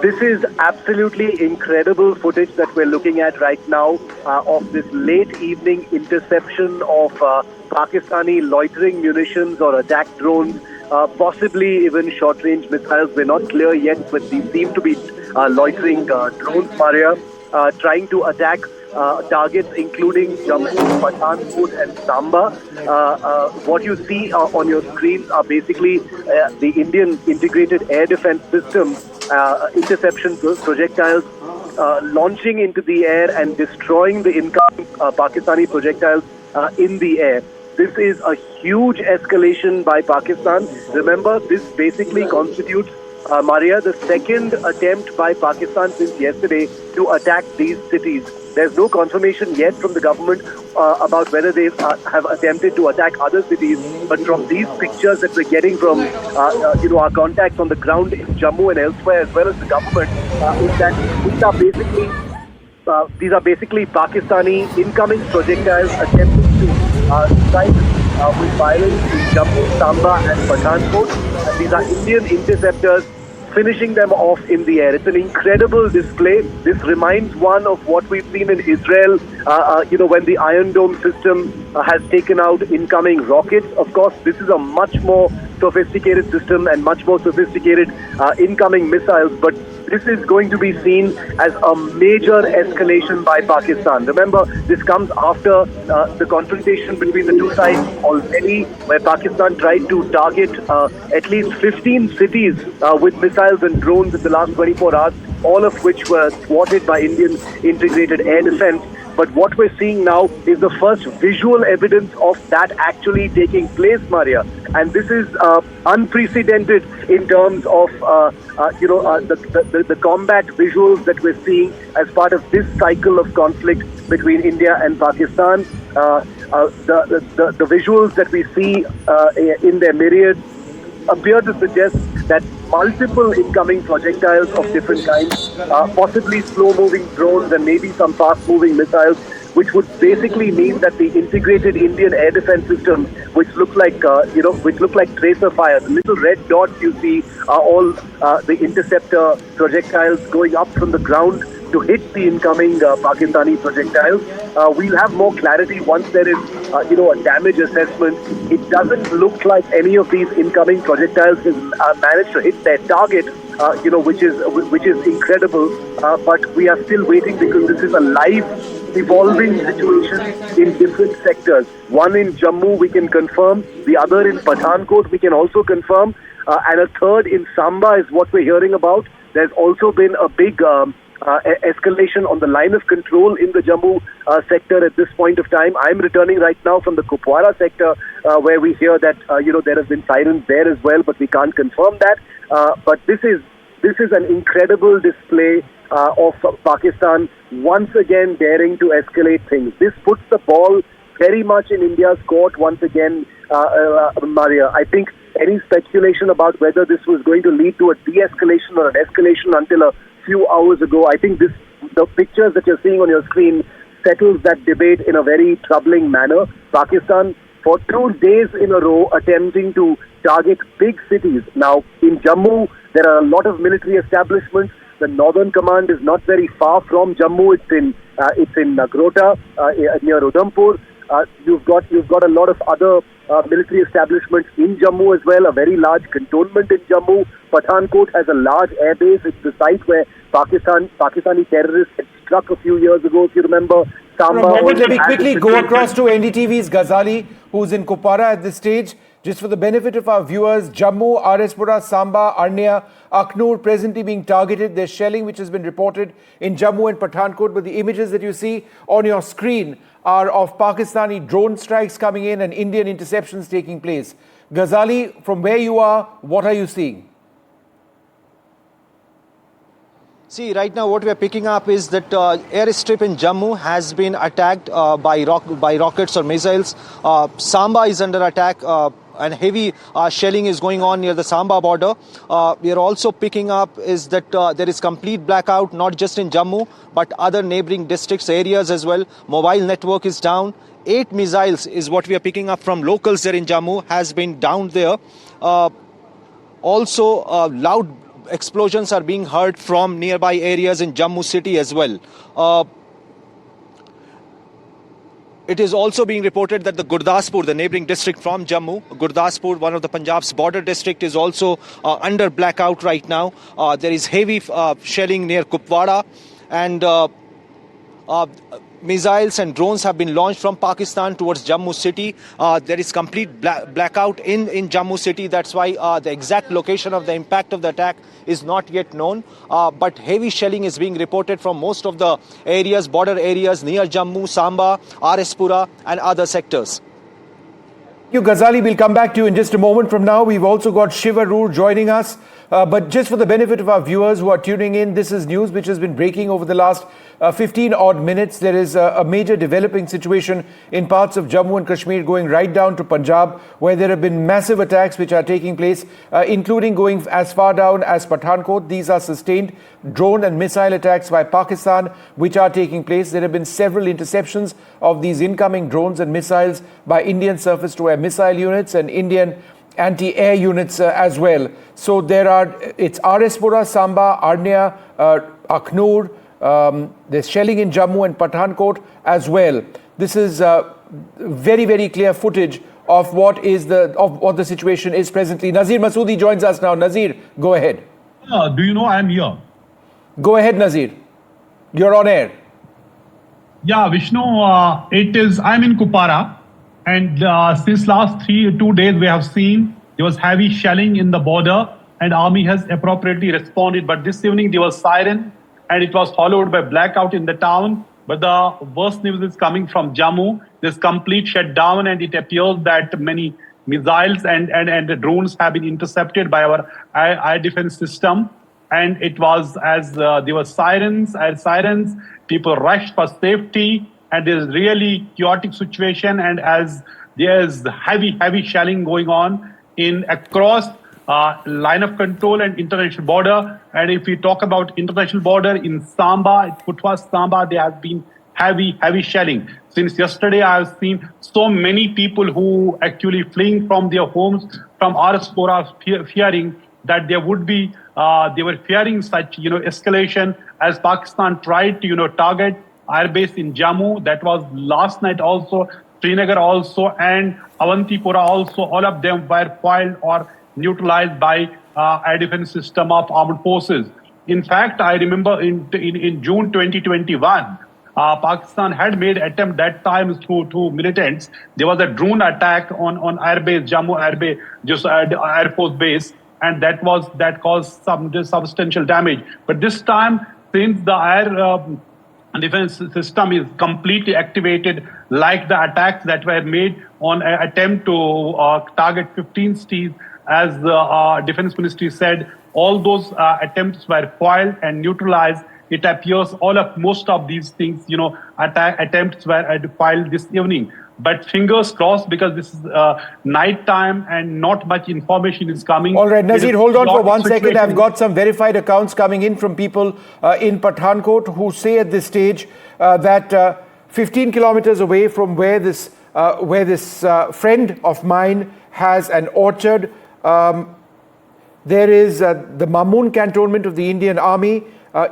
This is absolutely incredible footage that we're looking at right now of this late evening interception of Pakistani loitering munitions or attack drones, possibly even short-range missiles. We're not clear yet, but these seem to be loitering drones, Maria, trying to attack targets including Jammu, Pathankot and Samba. What you see on your screens are basically the Indian Integrated Air Defense System interception projectiles launching into the air and destroying the incoming Pakistani projectiles in the air. This is a huge escalation by Pakistan. Remember, this basically constitutes, Maria, the second attempt by Pakistan since yesterday to attack these cities. There's no confirmation yet from the government about whether they have attempted to attack other cities. But from these pictures that we're getting from our contacts on the ground in Jammu and elsewhere, as well as the government, is that these are basically Pakistani incoming projectiles attempting to strike with violence in Jammu, Samba and Pathankot. And these are Indian interceptors finishing them off in the air. It's an incredible display. This reminds one of what we've seen in Israel, when the Iron Dome system has taken out incoming rockets. Of course, this is a much more sophisticated system and much more sophisticated incoming missiles, but this is going to be seen as a major escalation by Pakistan. Remember, this comes after the confrontation between the two sides already, where Pakistan tried to target at least 15 cities with missiles and drones in the last 24 hours, all of which were thwarted by Indian integrated air defense. But what we're seeing now is the first visual evidence of that actually taking place, Maria. And this is unprecedented in terms of the combat visuals that we're seeing as part of this cycle of conflict between India and Pakistan. The visuals that we see in their myriad appear to suggest that multiple incoming projectiles of different kinds, possibly slow-moving drones and maybe some fast-moving missiles, which would basically mean that the integrated Indian air defense system, which look like tracer fire, the little red dots you see are all the interceptor projectiles going up from the ground to hit the incoming Pakistani projectiles. We'll have more clarity once there is, a damage assessment. It doesn't look like any of these incoming projectiles has managed to hit their target, which is incredible. But we are still waiting because this is a live, evolving situation in different sectors. One in Jammu we can confirm, the other in Pathankot we can also confirm, and a third in Samba is what we're hearing about. There's also been a big escalation on the line of control in the Jammu sector at this point of time. I'm returning right now from the Kupwara sector where we hear that there have been sirens there as well, but we can't confirm that. But this is an incredible display of Pakistan once again daring to escalate things. This puts the ball very much in India's court once again, Maria. I think any speculation about whether this was going to lead to a de-escalation or an escalation until a few hours ago, I think the pictures that you're seeing on your screen settles that debate in a very troubling manner. Pakistan, for 2 days in a row, attempting to target big cities. Now, in Jammu, there are a lot of military establishments. The Northern Command is not very far from Jammu. It's in Nagrota, near Udhampur. You've got a lot of other military establishments in Jammu as well, a very large cantonment in Jammu. Pathankot has a large airbase. It's the site where Pakistani terrorists had struck a few years ago, if you remember. Samba. Let me quickly go across to NDTV's Ghazali, who's in Kupwara at this stage. Just for the benefit of our viewers, Jammu, RS Pura, Samba, Arnia, Aknoor presently being targeted. There's shelling which has been reported in Jammu and Pathankot, but the images that you see on your screen are of Pakistani drone strikes coming in and Indian interceptions taking place. Ghazali, from where you are, what are you seeing? See, right now what we are picking up is that airstrip in Jammu has been attacked by rockets or missiles. Samba is under attack and heavy shelling is going on near the Samba border. We are also picking up is that there is complete blackout, not just in Jammu, but other neighboring districts, areas as well. Mobile network is down. 8 missiles is what we are picking up from locals there in Jammu has been down there. Also loud explosions are being heard from nearby areas in Jammu city as well. It is also being reported that the Gurdaspur, the neighbouring district from Jammu, Gurdaspur, one of the Punjab's border district, is also under blackout right now. There is heavy shelling near Kupwara, and missiles and drones have been launched from Pakistan towards Jammu city. There is complete blackout in Jammu city. That's why the exact location of the impact of the attack is not yet known. But heavy shelling is being reported from most of the areas, border areas near Jammu, Samba, RS Pura and other sectors. Thank you, Ghazali. We'll come back to you in just a moment from now. We've also got Shiv Arur joining us. But just for the benefit of our viewers who are tuning in, this is news which has been breaking over the last 15 odd minutes. There is a major developing situation in parts of Jammu and Kashmir going right down to Punjab, where there have been massive attacks which are taking place, including going as far down as Pathankot. These are sustained drone and missile attacks by Pakistan which are taking place. There have been several interceptions of these incoming drones and missiles by Indian surface-to-air missile units and Indian anti-air units as well. So it's RS Pura, Samba, Arnia, Akhnur. There's shelling in Jammu and Pathankot as well. This is very, very clear footage of what the situation is presently. Nazir Masoodi joins us now. Nazir, go ahead. Do you know I'm here? Go ahead, Nazir. You're on air. Yeah, Vishnu, I'm in Kupwara, and since last 2 days we have seen there was heavy shelling in the border, and army has appropriately responded. But this evening there was siren, and it was followed by blackout in the town. But the worst news is coming from Jammu. There's complete shutdown, and it appears that many missiles and the drones have been intercepted by our air defense system. And it was as there were sirens, people rushed for safety, and there's really chaotic situation. And as there's heavy shelling going on across line of control and international border. And if we talk about international border in Samba, Samba, there has been heavy shelling. Since yesterday, I have seen so many people who actually fleeing from their homes from RS Pura, fearing that there would be, they were fearing such, escalation as Pakistan tried to, target airbase in Jammu. That was last night also, Hiranagar also, and Avantipura also. All of them were foiled or neutralized by air defense system of armed forces. In fact, I remember in June 2021, Pakistan had made attempt that time through militants. There was a drone attack on airbase, Jammu airbase, just Air Force base, and that caused some substantial damage. But this time, since the air defense system is completely activated, like the attacks that were made on an attempt to target 15 cities, as the defense ministry said, all those attempts were foiled and neutralized. It appears most of these things, attempts were foiled this evening. But fingers crossed, because this is night time and not much information is coming. All right, Nazir, hold on for 1 second. I've got some verified accounts coming in from people in Pathankot who say at this stage that 15 kilometers away from where this friend of mine has an orchard, there is the Mamoon cantonment of the Indian Army.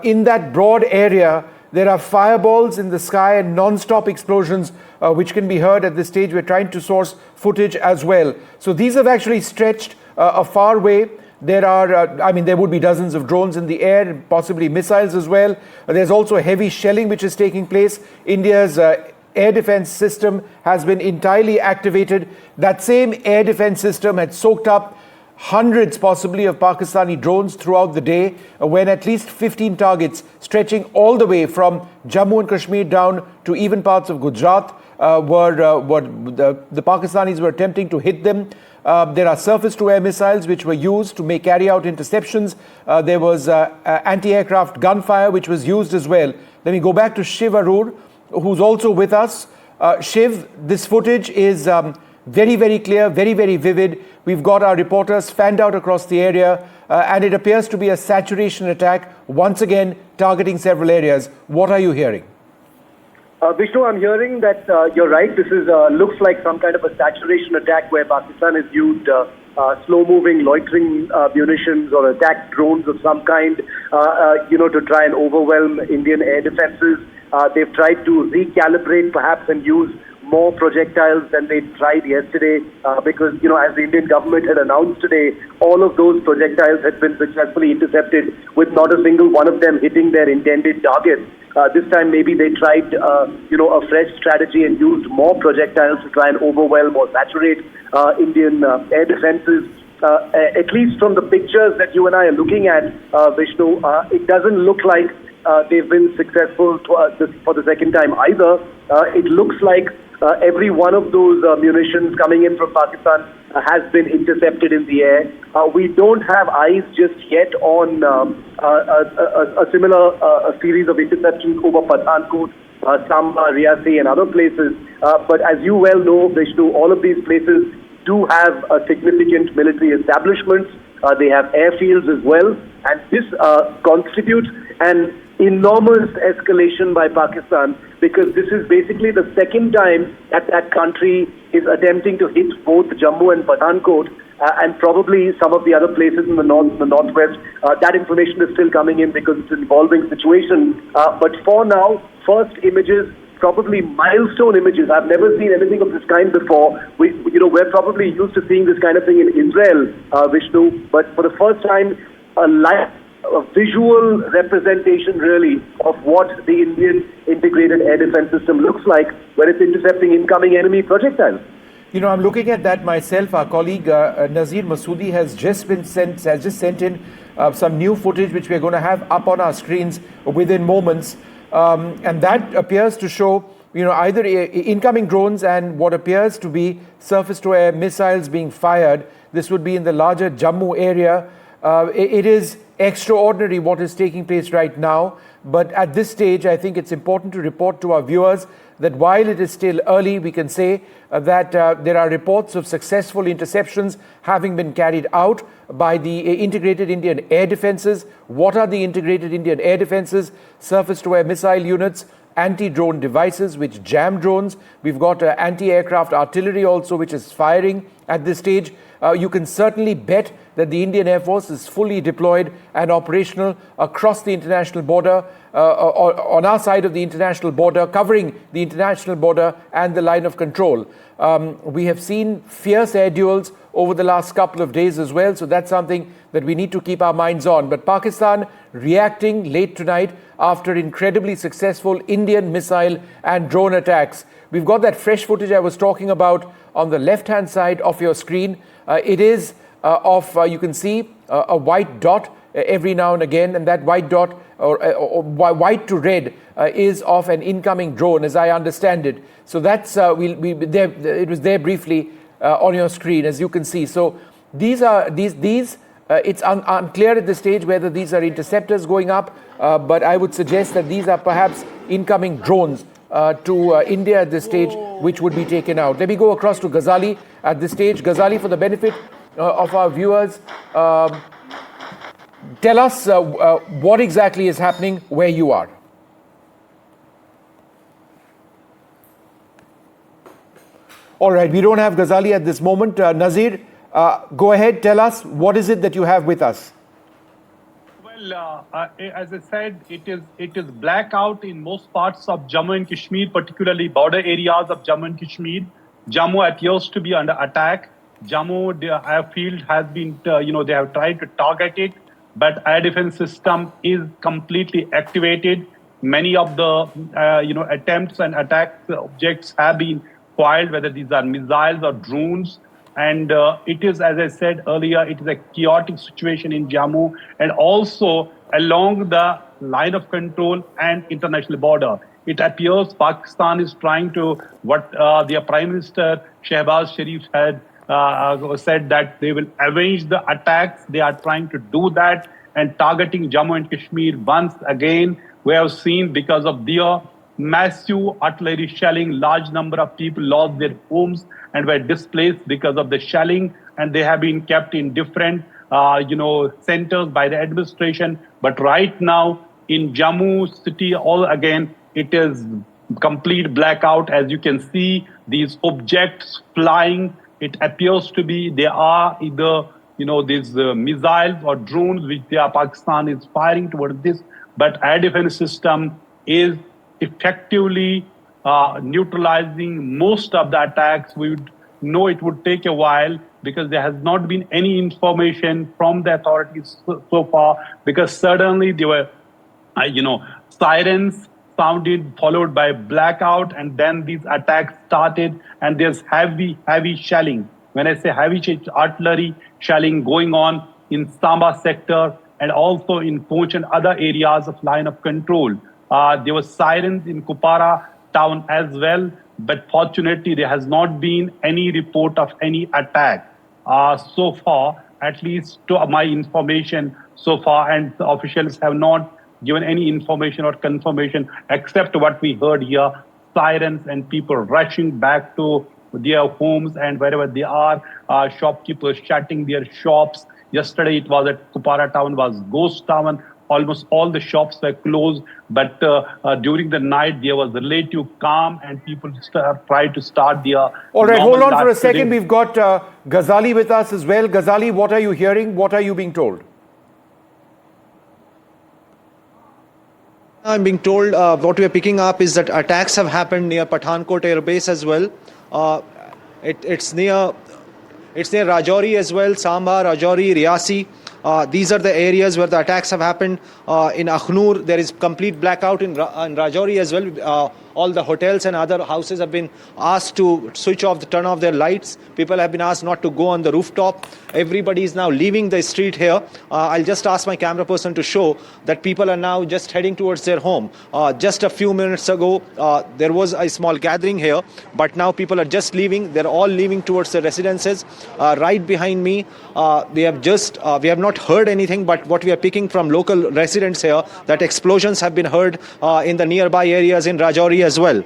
In that broad area, there are fireballs in the sky and non-stop explosions which can be heard at this stage. We're trying to source footage as well. So these have actually stretched a far way. There are, there would be dozens of drones in the air, possibly missiles as well. There's also heavy shelling which is taking place. India's air defense system has been entirely activated. That same air defense system had soaked up hundreds possibly of Pakistani drones throughout the day, when at least 15 targets stretching all the way from Jammu and Kashmir down to even parts of Gujarat the Pakistanis were attempting to hit them. There are surface-to-air missiles which were used to carry out interceptions. There was anti-aircraft gunfire which was used as well. Let me go back to Shiv Arur, who's also with us. Shiv, this footage is very, very clear, very, very vivid. We've got our reporters fanned out across the area, and it appears to be a saturation attack, once again targeting several areas. What are you hearing? Vishnu, I'm hearing that you're right. This is looks like some kind of a saturation attack where Pakistan has used slow-moving, loitering munitions or attack drones of some kind, to try and overwhelm Indian air defenses. They've tried to recalibrate perhaps and use more projectiles than they tried yesterday because, as the Indian government had announced today, all of those projectiles had been successfully intercepted with not a single one of them hitting their intended targets. This time maybe they tried, a fresh strategy and used more projectiles to try and overwhelm or saturate Indian air defenses. At least from the pictures that you and I are looking at, Vishnu, it doesn't look like they've been successful for the second time either. It looks like every one of those munitions coming in from Pakistan has been intercepted in the air. We don't have eyes just yet on a similar series of interceptions over Pathankot, Samba, Riasi and other places. But as you well know, Vishnu, all of these places do have significant military establishments. They have airfields as well. And this constitutes an enormous escalation by Pakistan because this is basically the second time that country is attempting to hit both Jammu and Pathankot and probably some of the other places in the northwest. That information is still coming in because it's an evolving situation. But for now, first images, probably milestone images. I've never seen anything of this kind before. We're probably used to seeing this kind of thing in Israel, Vishnu, but for the first time, a visual representation really of what the Indian integrated air defense system looks like when it's intercepting incoming enemy projectiles. I'm looking at that myself. Our colleague Nazir Masoodi has just sent in some new footage which we're going to have up on our screens within moments. And that appears to show, either incoming drones and what appears to be surface-to-air missiles being fired. This would be in the larger Jammu area. It is extraordinary what is taking place right now. But at this stage, I think it's important to report to our viewers that while it is still early, we can say that there are reports of successful interceptions having been carried out by the integrated Indian air defenses. What are the integrated Indian air defenses? Surface-to-air missile units, anti-drone devices which jam drones. We've got anti-aircraft artillery also which is firing at this stage. You can certainly bet that the Indian Air Force is fully deployed and operational across the international border, on our side of the international border, covering the international border and the line of control. We have seen fierce air duels over the last couple of days as well, so that's something that we need to keep our minds on. But Pakistan reacting late tonight after incredibly successful Indian missile and drone attacks. We've got that fresh footage I was talking about on the left-hand side of your screen. It is you can see a white dot every now and again, and that white dot, or white to red, is of an incoming drone, as I understand it. So that's it was there briefly on your screen, as you can see. So these it's unclear at this stage whether these are interceptors going up, but I would suggest that these are perhaps incoming drones to India at this stage, which would be taken out. Let me go across to Ghazali at this stage. Ghazali, for the benefit of our viewers, tell us what exactly is happening where you are. All right, we don't have Ghazali at this moment. Nazir, go ahead, tell us, what is it that you have with us? Well, as I said, it is blackout in most parts of Jammu and Kashmir, particularly border areas of Jammu and Kashmir. Jammu appears to be under attack. Jammu, the airfield has been, they have tried to target it, but air defense system is completely activated. Many of the, attempts and attack objects have been foiled, whether these are missiles or drones. And it is, as I said earlier, it is a chaotic situation in Jammu and also along the line of control and international border. It appears Pakistan is trying to, what their Prime Minister Shehbaz Sharif had said, that they will avenge the attacks. They are trying to do that and targeting Jammu and Kashmir once again. We have seen because of their massive artillery shelling, large number of people lost their homes and were displaced because of the shelling, and they have been kept in different, centers by the administration. But right now in Jammu city, all again, it is complete blackout. As you can see, these objects flying It appears to be they are either, these missiles or drones which Pakistan is firing towards this, but air defense system is effectively neutralizing most of the attacks. We would know it would take a while because there has not been any information from the authorities so far, because suddenly there were, sirens sounded, followed by blackout, and then these attacks started, and there's heavy shelling. When I say heavy artillery shelling going on in Samba sector and also in Poonch and other areas of line of control. There were sirens in Kupwara town as well, but fortunately there has not been any report of any attack so far, at least to my information so far, and the officials have not given any information or confirmation except what we heard here, sirens and people rushing back to their homes and wherever they are, shopkeepers shutting their shops. Yesterday it was at Kupwara town was ghost town. Almost all the shops were closed, but during the night there was relative calm and people tried to start their... All right, hold on for a second. We've got Ghazali with us as well. Ghazali, what are you hearing? What are you being told? I'm being told what we are picking up is that attacks have happened near Pathankot Air Base as well. It's near Rajouri as well, Samba, Rajouri, Riasi. These are the areas where the attacks have happened. In Akhnur, there is complete blackout in Rajouri as well. All the hotels and other houses have been asked to turn off their lights. People have been asked not to go on the rooftop. Everybody is now leaving the street here. I'll just ask my camera person to show that people are now just heading towards their home. Just a few minutes ago, there was a small gathering here, but now people are just leaving. They're all leaving towards their residences. Right behind me, we have not heard anything, but what we are picking from local residents here, that explosions have been heard in the nearby areas in Rajouri as well.